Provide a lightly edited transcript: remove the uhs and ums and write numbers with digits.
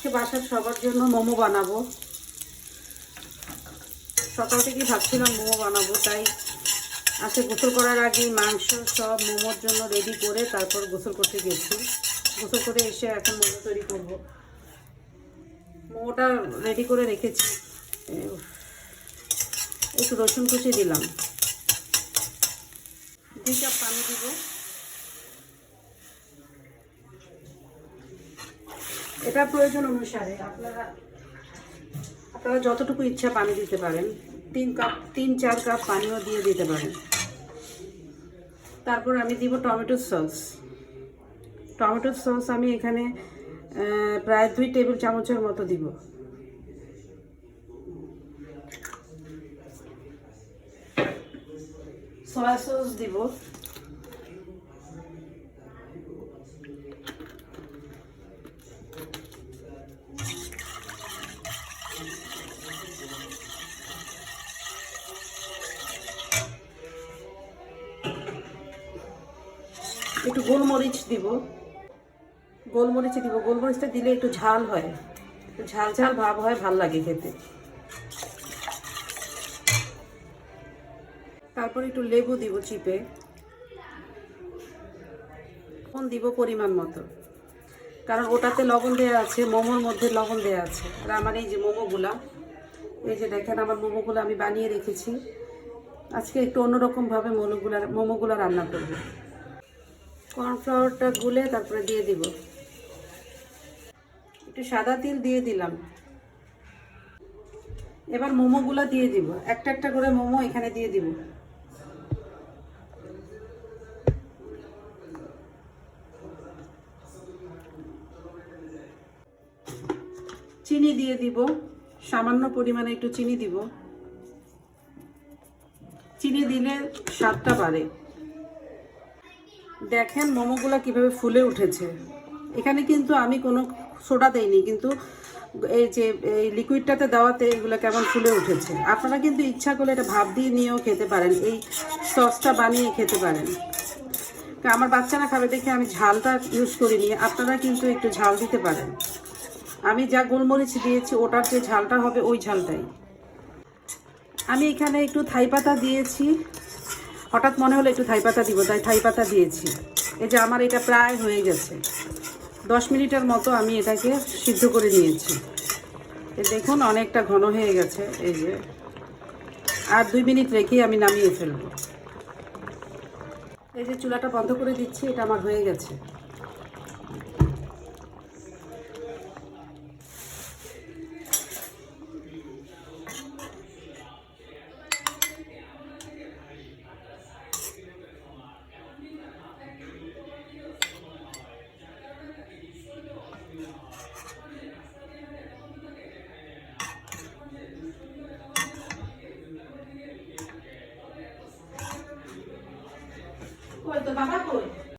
আজকে বাসার সবার জন্য মোমো বানাবো। সকাল থেকেই ভাবছিলাম মোমো বানাবো, তাই আজকে গোসল করার আগে মাংস সব মোমোর জন্য রেডি করে তারপর গোসল করতে গেছি। গোসল করে এসে এখন মোমো তৈরি করব। মোমোটা রেডি করে রেখেছি। একটু রসুন কুচি দিলাম, 2 কাপ পানি দিব। এটা প্রয়োজন অনুসারে আপনারা যতটুকু ইচ্ছা পানি দিতে পারেন। 3-4 কাপ পানিও দিয়ে দিতে পারেন। তারপর আমি দিব টমেটো সস। টমেটো সস আমি এখানে প্রায় 2 টেবিল চামচের মতো দিব। সয়া সস দিব। একটু গোলমরিচ দিব। গোলমরিচটা দিলে একটু ঝাল হয়, একটু ঝাল ঝাল ভাব হয়, ভাল লাগে খেতে। তারপর একটু লেবু দিব চিপে। লবণ দিব পরিমাণ মতো, কারণ ওটাতে লবণ দেওয়া আছে, মোমোর মধ্যে লবণ দেওয়া আছে। আর আমার এই যে মোমোগুলা, এই যে দেখেন আমার মোমোগুলো আমি বানিয়ে রেখেছি। আজকে একটু অন্যরকমভাবে মোমোগুলো রান্না করব। কর্নফ্লাওয়ারটা গুলে তারপরে দিয়ে দিব। একটু সাদা তিল দিয়ে দিলাম। এবার মোমোগুলো দিয়ে দিব, একটা একটা করে মোমো এখানে দিয়ে দিব। চিনি দিয়ে দিব, সামান্য পরিমাণে একটু চিনি দিব। চিনি দিলে স্বাদটা বাড়ে। দেখেন মোমোগুলো কিভাবে ফুলে উঠেছে। এখানে কিন্তু আমি কোনো সোডা দেইনি, কিন্তু এই যে এই লিকুইডটাতে দেওয়াতে এগুলো কেমন ফুলে উঠেছে। আপনারা কিন্তু ইচ্ছা করলে এটা ভাপ দিয়ে নিয়েও খেতে পারেন, এই সসটা বানিয়ে খেতে পারেন। আমার বাচ্চারা খাবে দেখে আমি ঝালটা ইউজ করিনি, আপনারা কিন্তু একটু ঝাল দিতে পারেন। আমি যা গোলমরিচ দিয়েছি ওটার যে ঝালটা হবে ওই ঝালটাই। আমি এখানে একটু থাই পাতা দিয়েছি, হঠাৎ মনে হলো একটু থাই পাতা দিব, তাই থাই পাতা দিয়েছি। এই যে আমার এটা প্রায় হয়ে গেছে, 10 মিনিটের মতো আমি এটাকে সিদ্ধ করে নিয়েছি। দেখুন অনেকটা ঘন হয়ে গেছে। এই যে আর 2 মিনিট রেখেই আমি নামিয়ে ফেলবো। এই যে চুলাটা বন্ধ করে দিচ্ছি, এটা আমার হয়ে গেছে।